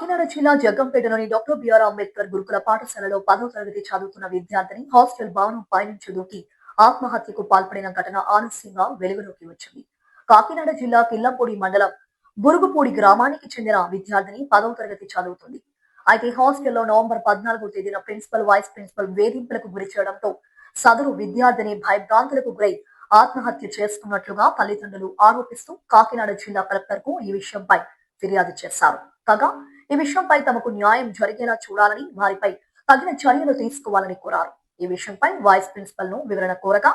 కాకినాడ జిల్లా జగ్గంపేటలోని doctor BR Ambedkar గురుకుల పాఠశాలలో 10వ తరగతి చదువుతున్న విద్యార్థిని హాస్టల్ భవనం పైనుంచి దూకి ఆత్మహత్యకు పాల్పడిన ఘటన ఆలస్యంగా వెలుగులోకి వచ్చింది. కాకినాడ జిల్లా కిల్లంపూడి మండలం బురుగుపూడి గ్రామానికి చెందిన విద్యార్థిని 10వ తరగతి చదువుతుంది. అయితే హాస్టల్లో నవంబర్ 14వ తేదీన ప్రిన్సిపల్, వైస్ ప్రిన్సిపల్ వేధింపులకు గురి చేయడంతో సదరు విద్యార్థిని భయభ్రాంతులకు గురై ఆత్మహత్య చేసుకున్నట్లుగా తల్లిదండ్రులు ఆరోపిస్తూ కాకినాడ జిల్లా కలెక్టర్ కు ఈ విషయంపై ఫిర్యాదు చేశారు. కాగా ఈ విషయంపై తమకు న్యాయం జరిగేలా చూడాలని, వారిపై తగిన చర్యలు తీసుకోవాలని కోరారు. ఈ విషయంపై వైస్ ప్రిన్సిపల్ ను వివరణ కోరగా,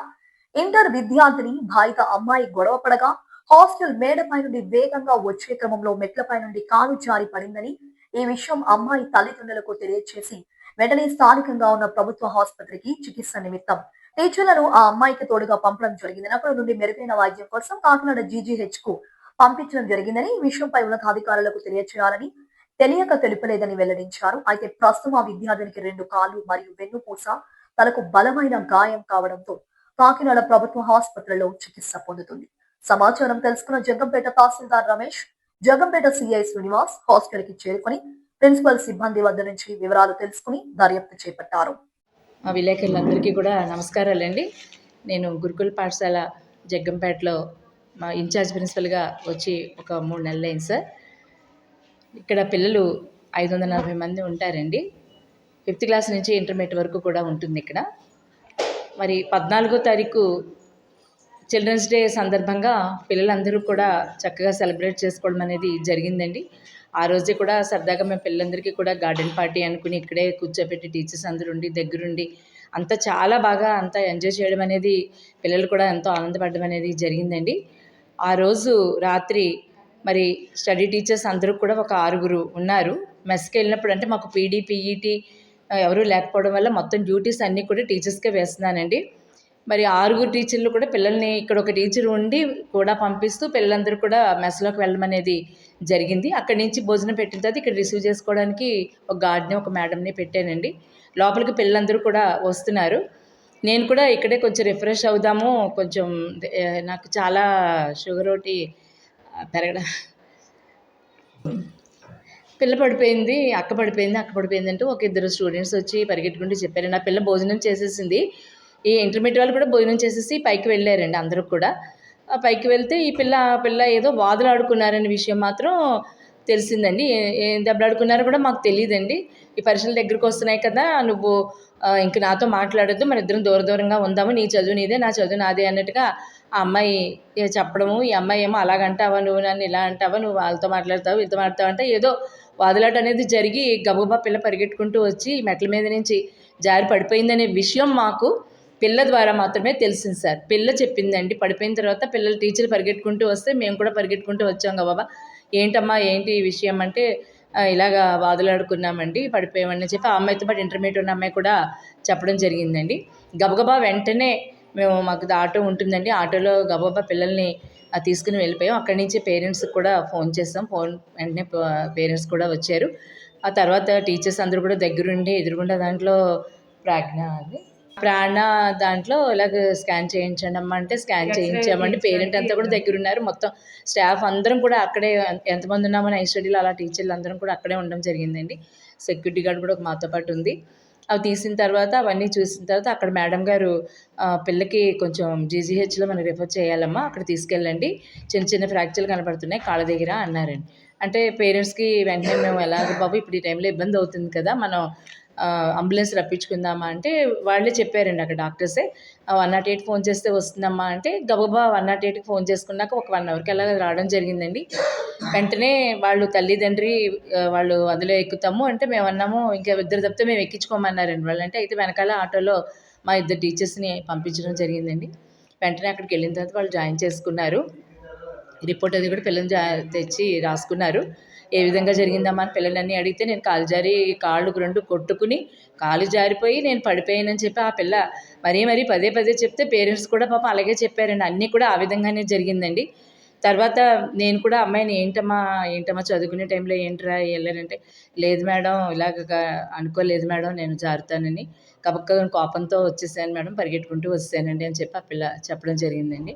ఇంటర్ విద్యార్థిని బాలిక అమ్మాయి గొడవ పడగా హాస్టల్ మేడపై నుండి వేగంగా వచ్చే క్రమంలో మెట్లపై నుండి కాలు జారి పడిందని, ఈ విషయం అమ్మాయి తల్లిదండ్రులకు తెలియజేసి వెంటనే స్థానికంగా ఉన్న ప్రభుత్వ ఆసుపత్రికి చికిత్స నిమిత్తం టీచర్లను ఆ అమ్మాయికి తోడుగా పంపడం జరిగిందని, అక్కడ నుండి మెరుగైన వైద్యం కోసం కాకినాడ జీజీహెచ్ కు పంపించడం జరిగిందని, ఈ విషయంపై ఉన్నతాధికారులకు తెలియచేయాలని తెలియక తెలుపలేదని వెల్లడించారు. అయితే ప్రస్తుతం ఆ విద్యార్థినికి 2 కాళ్లు మరియు వెన్నుపూస, తలకు బలమైన గాయం కావడంతో కాకినాడ ప్రభుత్వ ఆసుపత్రిలో చికిత్స పొందుతుంది. సమాచారం తెలుసుకున్న జగ్గంపేట తహసీల్దార్ రమేష్, జగ్గంపేట సిఐ శ్రీనివాస్ హాస్టల్ కి చేరుకుని ప్రిన్సిపల్ సిబ్బంది వద్ద నుంచి వివరాలు తెలుసుకుని దర్యాప్తు చేపట్టారు. మా విలేకరులందరికీ కూడా నమస్కారాలండి. నేను గురుకుల పాఠశాల జగ్గంపేటలో మా ఇన్ఛార్జ్ ప్రిన్సిపల్గా వచ్చి ఒక 3 నెలలైంది సార్. ఇక్కడ పిల్లలు 540 మంది ఉంటారండి. 5th క్లాస్ నుంచి ఇంటర్మీడియట్ వరకు కూడా ఉంటుంది ఇక్కడ. మరి 14వ తారీఖు చిల్డ్రన్స్ డే సందర్భంగా పిల్లలందరూ కూడా చక్కగా సెలబ్రేట్ చేసుకోవడం అనేది జరిగిందండి. ఆ రోజే కూడా సరదాగా మేము పిల్లలందరికీ కూడా గార్డెన్ పార్టీ అనుకుని ఇక్కడే కూర్చోబెట్టి టీచర్స్ అందరూ ఉండి దగ్గరుండి అంతా చాలా బాగా అంతా ఎంజాయ్ చేయడం అనేది, పిల్లలు కూడా ఎంతో ఆనందపడడం అనేది జరిగిందండి. ఆ రోజు రాత్రి మరి స్టడీ టీచర్స్ అందరూ కూడా ఒక 6గురు ఉన్నారు. మెస్కి వెళ్ళినప్పుడు అంటే మాకు పీడీ, పీఈటీ ఎవరూ లేకపోవడం వల్ల మొత్తం డ్యూటీస్ అన్నీ కూడా టీచర్స్కే వేస్తున్నానండి. మరి 6గురు టీచర్లు కూడా పిల్లల్ని ఇక్కడ ఒక టీచర్ ఉండి కూడా పంపిస్తూ పిల్లలందరూ కూడా మెస్లోకి వెళ్ళడం అనేది జరిగింది. అక్కడి నుంచి భోజనం పెట్టిన తర్వాత ఇక్కడ రిసీవ్ చేసుకోవడానికి ఒక గార్డ్ని, ఒక మేడంని పెట్టానండి. లోపలికి పిల్లలందరూ కూడా వస్తున్నారు. నేను కూడా ఇక్కడే కొంచెం రిఫ్రెష్ అవుదాము, కొంచెం నాకు చాలా షుగర్ ఒకటి పెరగడం, పిల్ల పడిపోయింది, అక్క పడిపోయింది అంటూ ఒక 2 స్టూడెంట్స్ వచ్చి పరిగెట్టుకుంటూ చెప్పారు. నా పిల్ల భోజనం చేసేసింది. ఈ ఇంటర్మీడియట్ వాళ్ళు కూడా భోజనం చేసేసి పైకి వెళ్ళారండి అందరూ కూడా. పైకి వెళ్తే ఈ పిల్ల ఏదో వాదులాడుకున్నారనే విషయం మాత్రం తెలిసిందండి. ఏం దెబ్బలాడుకున్నారో కూడా మాకు తెలియదండి. ఈ పరీక్షల దగ్గరికి వస్తున్నాయి కదా, నువ్వు ఇంక నాతో మాట్లాడొద్దు, మన ఇద్దరం దూరంగా ఉందాము, నీ చదువు నీదే, నా చదువు నాదే అన్నట్టుగా ఆ అమ్మాయి చెప్పడము. ఈ అమ్మాయి ఏమో అలాగంటావా, నువ్వు నన్ను ఇలా అంటావా, నువ్వు వాళ్ళతో మాట్లాడతావు, వీళ్ళతో మాట్లాడతావు అంటే ఏదో వాదులాట అనేది జరిగి గబగబా పిల్ల పరిగెట్టుకుంటూ వచ్చి మెట్ల మీద నుంచి జారి పడిపోయిందనే విషయం మాకు పిల్ల ద్వారా మాత్రమే తెలిసింది సార్. పిల్ల చెప్పిందండి. పడిపోయిన తర్వాత పిల్లల టీచర్లు పరిగెట్టుకుంటూ వస్తే మేము కూడా పరిగెట్టుకుంటూ వచ్చాం గబగబా. ఏంటమ్మా ఏంటి ఈ విషయం అంటే, ఇలాగా వాదులాడుకున్నామండి, పడిపోయామని చెప్పి ఆ అమ్మాయితో పాటు ఇంటర్మీడియట్ ఉన్న అమ్మాయి కూడా చెప్పడం జరిగిందండి. గబగబా వెంటనే మాకు ఆటో ఉంటుందండి, ఆటోలో గబగబా పిల్లల్ని తీసుకుని వెళ్ళిపోయాం. అక్కడి నుంచి పేరెంట్స్కి కూడా ఫోన్ చేసాం. వెంటనే పేరెంట్స్ కూడా వచ్చారు. ఆ తర్వాత టీచర్స్ అందరూ కూడా దగ్గరుండి ఎదురుగుండా దాంట్లో ప్రాణ దాంట్లో ఇలాగ స్కాన్ చేయించండి అమ్మ అంటే స్కాన్ చేయించామండి. పేరెంట్ అంతా కూడా దగ్గరున్నారు. మొత్తం స్టాఫ్ అందరం కూడా అక్కడే, ఎంతమంది ఉన్నామని ఐస్టడీలో అలా టీచర్లు అందరం కూడా అక్కడే ఉండడం జరిగిందండి. సెక్యూరిటీ గార్డ్ కూడా మాతో పాటు ఉంది. అవి తీసిన తర్వాత అవన్నీ చూసిన తర్వాత అక్కడ మేడం గారు పిల్లకి కొంచెం జీజీహెచ్లో మనం రిఫర్ చేయాలమ్మా, అక్కడ తీసుకెళ్ళండి, చిన్న ఫ్రాక్చర్లు కనపడుతున్నాయి కాళ్ళ దగ్గర అన్నారండి. అంటే పేరెంట్స్కి వెంటనే మేము ఎలాగ బాబు ఇప్పుడు ఈ టైంలో ఇబ్బంది అవుతుంది కదా, మనం అంబులెన్స్ రప్పించుకుందామా అంటే వాళ్ళే చెప్పారండి అక్కడ డాక్టర్సే. 108 ఫోన్ చేస్తే వస్తుందమ్మా అంటే గబగబా 108కి ఫోన్ చేసుకున్నాక ఒక 1 అవర్కి అలా రావడం జరిగిందండి. వెంటనే వాళ్ళు తల్లిదండ్రి వాళ్ళు అందులో ఎక్కుతాము అంటే మేము అన్నాము, ఇంకా 2 తప్పితే మేము ఎక్కించుకోమన్నారండి వాళ్ళు. అంటే అయితే వెనకాల ఆటోలో మా 2 టీచర్స్ని పంపించడం జరిగిందండి. వెంటనే అక్కడికి వెళ్ళిన తర్వాత వాళ్ళు జాయిన్ చేసుకున్నారు. రిపోర్ట్ అది కూడా పిల్లల్ని తెచ్చి రాసుకున్నారు. ఏ విధంగా జరిగిందమ్మా అని పిల్లలన్నీ అడిగితే నేను కాళ్ళు 2 కొట్టుకుని కాలు జారిపోయి నేను పడిపోయానని చెప్పి ఆ పిల్ల మరీ పదే చెప్తే పేరెంట్స్ కూడా పాపం అలాగే చెప్పారండి. అన్నీ కూడా ఆ విధంగానే జరిగిందండి. తర్వాత నేను కూడా అమ్మాయిని ఏంటమ్మా చదువుకునే టైంలో ఏంట్రా వెళ్ళారంటే, లేదు మేడం ఇలాగ అనుకోలేదు మేడం నేను జారుతానని, కోపంతో వచ్చేసాను మేడం, పరిగెట్టుకుంటూ వచ్చేసానండి అని చెప్పి ఆ పిల్ల చెప్పడం జరిగిందండి.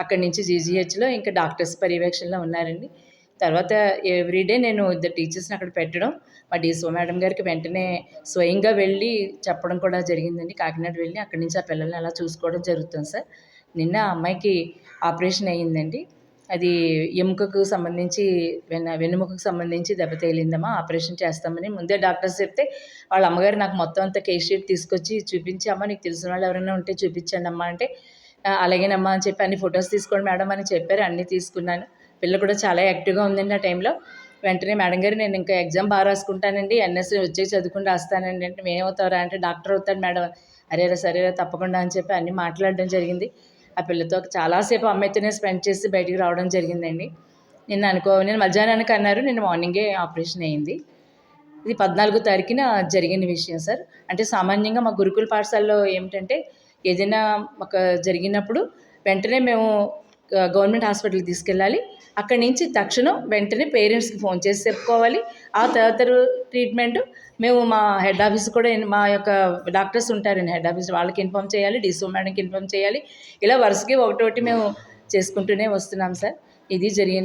అక్కడి నుంచి జీజీహెచ్లో ఇంకా డాక్టర్స్ పర్యవేక్షణలో ఉన్నారండి. తర్వాత ఎవ్రీడే నేను ఇద్దరు టీచర్స్ని అక్కడ పెట్టడం, మా డీసో మేడం గారికి వెంటనే స్వయంగా వెళ్ళి చెప్పడం కూడా జరిగిందండి. కాకినాడ వెళ్ళి అక్కడి నుంచి ఆ పిల్లల్ని అలా చూసుకోవడం జరుగుతుంది సార్. నిన్న ఆ అమ్మాయికి ఆపరేషన్ అయ్యిందండి. అది ఎముకకు సంబంధించి వెన్నెముకకు సంబంధించి దెబ్బ తగిలిందమ్మా, ఆపరేషన్ చేస్తామని ముందే డాక్టర్స్ చెప్తే వాళ్ళ అమ్మగారు నాకు మొత్తం అంతా కేస్ షీట్ తీసుకొచ్చి చూపించి, అమ్మ నీకు తెలిసిన వాళ్ళు ఎవరైనా ఉంటే చూపించండి అమ్మా అంటే, అలాగేనమ్మా అని చెప్పి అన్ని ఫొటోస్ తీసుకోండి మేడం అని చెప్పారు. అన్నీ తీసుకున్నాను. పిల్ల కూడా చాలా యాక్టివ్గా ఉందండి ఆ టైంలో. వెంటనే మేడం గారు నేను ఇంకా ఎగ్జామ్ బాగా రాసుకుంటానండి, ఎన్ఎస్సీ వచ్చి చదువుకుని రాస్తానండి అంటే, ఏమవుతారా అంటే డాక్టర్ అవుతాను మేడం. అరేరా సరేరా తప్పకుండా అని చెప్పి అన్నీ మాట్లాడడం జరిగింది. ఆ పిల్లతో చాలాసేపు అమ్మాయితోనే స్పెండ్ చేసి బయటికి రావడం జరిగిందండి. నేను మధ్యాహ్నానికి అన్నారు, నిన్న మార్నింగే ఆపరేషన్ అయ్యింది. ఇది 14 తారీఖున జరిగిన విషయం సార్. అంటే సామాన్యంగా మా గురుకుల పాఠశాలలో ఏమిటంటే ఏదైనా ఒక జరిగినప్పుడు వెంటనే మేము గవర్నమెంట్ హాస్పిటల్కి తీసుకెళ్ళాలి. అక్కడి నుంచి తక్షణం వెంటనే పేరెంట్స్కి ఫోన్ చేసి చెప్పుకోవాలి. ఆ తర్వాత ట్రీట్మెంట్ మేము మా హెడ్ ఆఫీస్ కూడా మా యొక్క డాక్టర్స్ ఉంటారండి హెడ్ ఆఫీస్, వాళ్ళకి ఇన్ఫామ్ చేయాలి, డీసో మేడంకి ఇన్ఫామ్ చేయాలి. ఇలా వరుసకి ఒకటోటి మేము చేసుకుంటూనే వస్తున్నాం సార్. ఇది జరిగిన